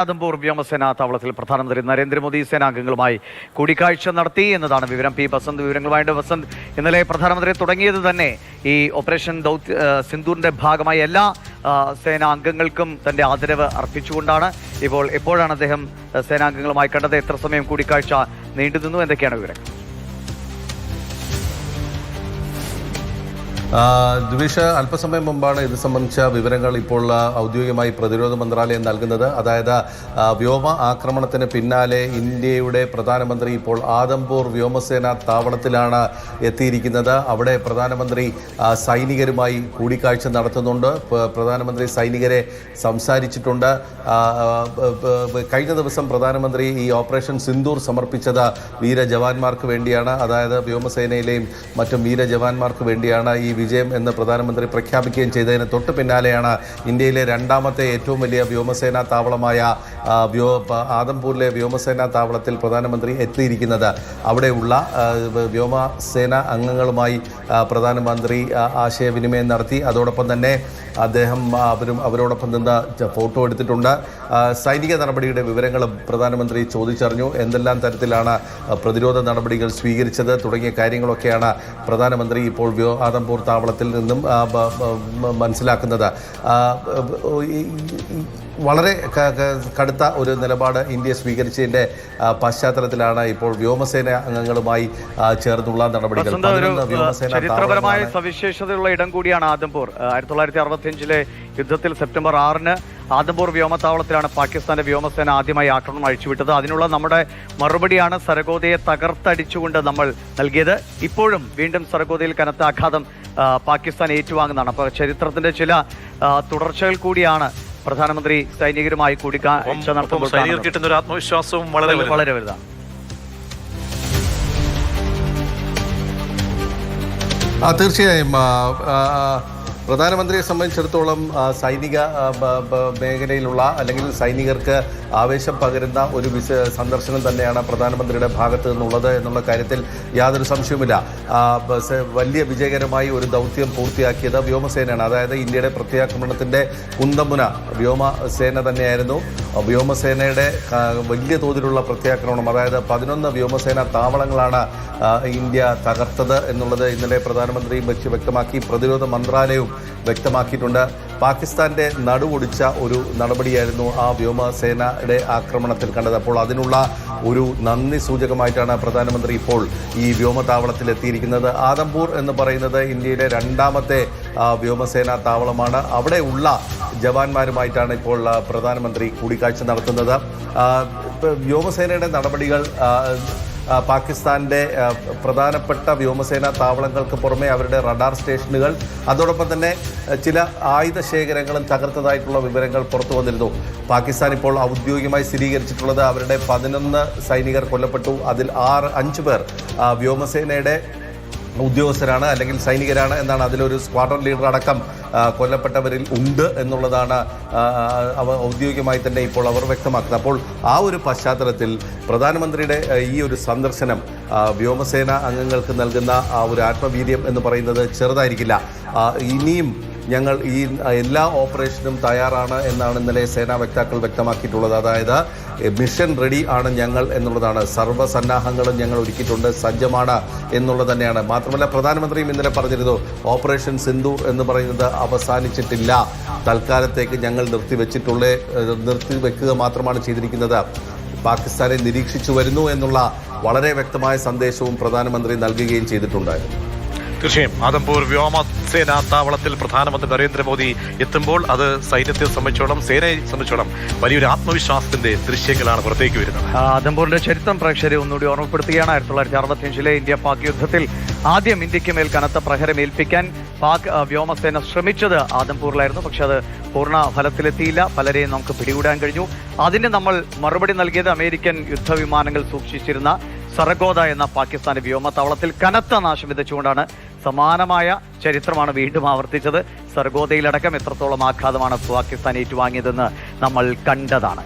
ആദംപൂർ വ്യോമസേനാ താവളത്തിൽ പ്രധാനമന്ത്രി നരേന്ദ്രമോദി സേനാംഗങ്ങളുമായി കൂടിക്കാഴ്ച നടത്തി എന്നതാണ് വിവരം. പി ബസന്ത് വിവരങ്ങളുമായിട്ട്. ബസന്ത്, ഇന്നലെ പ്രധാനമന്ത്രി തുടങ്ങിയത് തന്നെ ഈ ഓപ്പറേഷൻ സിന്ദൂറിന്റെ ഭാഗമായി എല്ലാ സേനാംഗങ്ങൾക്കും തന്റെ ആദരവ് അർപ്പിച്ചുകൊണ്ടാണ്. ഇപ്പോൾ എപ്പോഴാണ് അദ്ദേഹം സേനാംഗങ്ങളുമായി കണ്ടത്? എത്ര സമയം കൂടിക്കാഴ്ച നീണ്ടുനിന്നു? എന്തൊക്കെയാണ് വിവരങ്ങൾ? ദ്വിഷ അല്പസമയം മുമ്പാണ് ഇത് സംബന്ധിച്ച വിവരങ്ങൾ ഇപ്പോൾ ഔദ്യോഗികമായി പ്രതിരോധ മന്ത്രാലയം നൽകുന്നത്. അതായത് വ്യോമ ആക്രമണത്തിന് പിന്നാലെ ഇന്ത്യയുടെ പ്രധാനമന്ത്രി ഇപ്പോൾ ആദംപൂർ വ്യോമസേന താവളത്തിലാണ് എത്തിയിരിക്കുന്നത്. അവിടെ പ്രധാനമന്ത്രി സൈനികരുമായി കൂടിക്കാഴ്ച നടത്തുന്നുണ്ട്. പ്രധാനമന്ത്രി സൈനികരെ സംസാരിച്ചിട്ടുണ്ട്. കഴിഞ്ഞ ദിവസം പ്രധാനമന്ത്രി ഈ ഓപ്പറേഷൻ സിന്ദൂർ സമർപ്പിച്ചത് വീര ജവാന്മാർക്ക് വേണ്ടിയാണ്. അതായത് വ്യോമസേനയിലെയും മറ്റും വീര ജവാന്മാർക്ക് വേണ്ടിയാണ് ഈ വിജയം എന്ന് പ്രധാനമന്ത്രി പ്രഖ്യാപിക്കുകയും ചെയ്തതിന് തൊട്ട് പിന്നാലെയാണ് ഇന്ത്യയിലെ രണ്ടാമത്തെ ഏറ്റവും വലിയ വ്യോമസേനാ താവളമായ ആദംപൂരിലെ വ്യോമസേനാ താവളത്തിൽ പ്രധാനമന്ത്രി എത്തിയിരിക്കുന്നത്. അവിടെയുള്ള വ്യോമസേന അംഗങ്ങളുമായി പ്രധാനമന്ത്രി ആശയവിനിമയം നടത്തി. അതോടൊപ്പം തന്നെ അദ്ദേഹം അവരോടൊപ്പം നിന്ന് ഫോട്ടോ എടുത്തിട്ടുണ്ട്. സൈനിക നടപടിയുടെ വിവരങ്ങളും പ്രധാനമന്ത്രി ചോദിച്ചറിഞ്ഞു. എന്തെല്ലാം തരത്തിലാണ് പ്രതിരോധ നടപടികൾ സ്വീകരിച്ചത് തുടങ്ങിയ കാര്യങ്ങളൊക്കെയാണ് പ്രധാനമന്ത്രി ഇപ്പോൾ ആദംപൂർ താവളത്തിൽ നിന്നും മനസ്സിലാക്കുന്നത്. വളരെ കടുത്ത ഒരു നിലപാട് ഇന്ത്യ സ്വീകരിച്ചതിന്റെ പശ്ചാത്തലത്തിലാണ് ഇപ്പോൾ വ്യോമസേന അംഗങ്ങളുമായി ചേർന്നുള്ള നടപടികൾ. ചരിത്രപരമായ സവിശേഷതയുള്ള ഇടം കൂടിയാണ് ആദംപൂർ. 1965 യുദ്ധത്തിൽ സെപ്റ്റംബർ 6 ആദംപൂർ വ്യോമത്താവളത്തിലാണ് പാകിസ്ഥാന്റെ വ്യോമസേന ആദ്യമായി ആക്രമണം അഴിച്ചുവിട്ടത്. അതിനുള്ള നമ്മുടെ മറുപടിയാണ് സരഗോദയെ തകർത്തടിച്ചുകൊണ്ട് നമ്മൾ നൽകിയത്. ഇപ്പോഴും വീണ്ടും സരഗോദയിൽ കനത്ത ആഘാതം പാകിസ്ഥാൻ ഏറ്റുവാങ്ങുന്നതാണ്. അപ്പോൾ ചരിത്രത്തിന്റെ ചില തുടർച്ചകൾ കൂടിയാണ് പ്രധാനമന്ത്രി സൈനികരുമായി കൂടിക്കാഴ്ച നടത്തുമ്പോൾ സൈനികർക്ക് കിട്ടുന്ന ഒരു ആത്മവിശ്വാസവും വളരെ വലുതാണ്. തീർച്ചയായും പ്രധാനമന്ത്രിയെ സംബന്ധിച്ചിടത്തോളം സൈനിക മേഖലയിലുള്ള അല്ലെങ്കിൽ സൈനികർക്ക് ആവേശം പകരുന്ന ഒരു സന്ദർശനം തന്നെയാണ് പ്രധാനമന്ത്രിയുടെ ഭാഗത്ത് നിന്നുള്ളത് എന്നുള്ള കാര്യത്തിൽ യാതൊരു സംശയവുമില്ല. വലിയ വിജയകരമായി ഒരു ദൗത്യം പൂർത്തിയാക്കിയത് വ്യോമസേനയാണ്. അതായത് ഇന്ത്യയുടെ പ്രത്യാക്രമണത്തിൻ്റെ കുന്തമുന വ്യോമസേന തന്നെയായിരുന്നു. വ്യോമസേനയുടെ വലിയ തോതിലുള്ള പ്രത്യാക്രമണം, അതായത് 11 വ്യോമസേന താവളങ്ങളാണ് ഇന്ത്യ തകർത്തത് എന്നുള്ളത് ഇന്നലെ പ്രധാനമന്ത്രി വ്യക്തമാക്കി. പ്രതിരോധ മന്ത്രാലയവും വ്യക്തമാക്കിയിട്ടുണ്ട്. പാകിസ്ഥാന്റെ നടുവൊടിച്ച ഒരു നടപടിയായിരുന്നു ആ വ്യോമസേനയുടെ ആക്രമണത്തിൽ കണ്ടത്. അപ്പോൾ അതിനുള്ള ഒരു നന്ദി സൂചകമായിട്ടാണ് പ്രധാനമന്ത്രി ഇപ്പോൾ ഈ വ്യോമതാവളത്തിൽ എത്തിയിരിക്കുന്നത്. ആദംപൂർ എന്ന് പറയുന്നത് ഇന്ത്യയിലെ രണ്ടാമത്തെ വ്യോമസേനാ താവളമാണ്. അവിടെ ഉള്ള ജവാന്മാരുമായിട്ടാണ് ഇപ്പോൾ പ്രധാനമന്ത്രി കൂടിക്കാഴ്ച നടത്തുന്നത്. വ്യോമസേനയുടെ നടപടികൾ പാകിസ്ഥാന്റെ പ്രധാനപ്പെട്ട വ്യോമസേനാ താവളങ്ങൾക്ക് പുറമെ അവരുടെ റഡാർ സ്റ്റേഷനുകൾ, അതോടൊപ്പം തന്നെ ചില ആയുധ ശേഖരങ്ങളും തകർത്തതായിട്ടുള്ള വിവരങ്ങൾ പുറത്തു വന്നിരുന്നു. പാകിസ്ഥാൻ ഇപ്പോൾ ഔദ്യോഗികമായി സ്ഥിരീകരിച്ചിട്ടുള്ളത് അവരുടെ 11 സൈനികർ കൊല്ലപ്പെട്ടു. അതിൽ 5 പേർ വ്യോമസേനയുടെ ഉദ്യോഗസ്ഥരാണ് അല്ലെങ്കിൽ സൈനികരാണ് എന്നാണ്. അതിലൊരു സ്ക്വാഡ്രൺ ലീഡർ അടക്കം കൊല്ലപ്പെട്ടവരിൽ ഉണ്ട് എന്നുള്ളതാണ് ഔദ്യോഗികമായി തന്നെ ഇപ്പോൾ അവർ വ്യക്തമാക്കുന്നത്. അപ്പോൾ ആ ഒരു പശ്ചാത്തലത്തിൽ പ്രധാനമന്ത്രിയുടെ ഈ ഒരു സന്ദർശനം വ്യോമസേന അംഗങ്ങൾക്ക് നൽകുന്ന ആ ഒരു ആത്മവീര്യം എന്ന് പറയുന്നത് ചെറുതായിരിക്കില്ല. ഇനിയും ഞങ്ങൾ ഈ എല്ലാ ഓപ്പറേഷനും തയ്യാറാണ് എന്നാണ് ഇന്നലെ സേനാ വക്താക്കൾ വ്യക്തമാക്കിയിട്ടുള്ളത്. അതായത് മിഷൻ റെഡി ആണ് ഞങ്ങൾ എന്നുള്ളതാണ്. സർവ്വസന്നാഹങ്ങളും ഞങ്ങൾ ഒരുക്കിയിട്ടുണ്ട്, സജ്ജമാണ് എന്നുള്ളത് തന്നെയാണ്. മാത്രമല്ല പ്രധാനമന്ത്രിയും ഇന്നലെ പറഞ്ഞിരുന്നു, ഓപ്പറേഷൻ സിന്ദൂർ എന്ന് പറയുന്നത് അവസാനിച്ചിട്ടില്ല, തൽക്കാലത്തേക്ക് ഞങ്ങൾ നിർത്തിവെക്കുക മാത്രമാണ് ചെയ്തിരിക്കുന്നത്, പാകിസ്ഥാനെ നിരീക്ഷിച്ചു വരുന്നു എന്നുള്ള വളരെ വ്യക്തമായ സന്ദേശവും പ്രധാനമന്ത്രി നൽകുകയും ചെയ്തിട്ടുണ്ടായിരുന്നു. തീർച്ചയായും ആദംപൂർ വ്യോമസേനാ താവളത്തിൽ പ്രധാനമന്ത്രി നരേന്ദ്രമോദി എത്തുമ്പോൾ അത് സൈന്യത്തെ സംബന്ധിച്ചോളം, സേനയെ സംബന്ധിച്ചോളം വലിയൊരു ആത്മവിശ്വാസത്തിന്റെ ദൃശ്യങ്ങളാണ് പുറത്തേക്ക് വരുന്നത്. ആദംപൂരിന്റെ ചരിത്രം പ്രേക്ഷകരെ ഒന്നുകൂടി ഓർമ്മപ്പെടുത്തുകയാണ്. 1965 ഇന്ത്യ പാക് യുദ്ധത്തിൽ ആദ്യം ഇന്ത്യക്ക് മേൽ കനത്ത പ്രഹരമേൽപ്പിക്കാൻ പാക് വ്യോമസേന ശ്രമിച്ചത് ആദംപൂരിലായിരുന്നു. പക്ഷെ അത് പൂർണ്ണ ഫലത്തിലെത്തിയില്ല. പലരെയും നമുക്ക് പിടികൂടാൻ കഴിഞ്ഞു. അതിന് നമ്മൾ മറുപടി നൽകിയത് അമേരിക്കൻ യുദ്ധവിമാനങ്ങൾ സൂക്ഷിച്ചിരുന്ന സരഗോദ എന്ന പാകിസ്ഥാന്റെ വ്യോമത്താവളത്തിൽ കനത്ത നാശം വിതച്ചുകൊണ്ടാണ്. സമാനമായ ചരിത്രമാണ് വീണ്ടും ആവർത്തിച്ചത്. സരഗോദയിലടക്കം എത്രത്തോളം ആഘാതമാണ് പാകിസ്ഥാൻ ഏറ്റുവാങ്ങിയതെന്ന് നമ്മൾ കണ്ടതാണ്.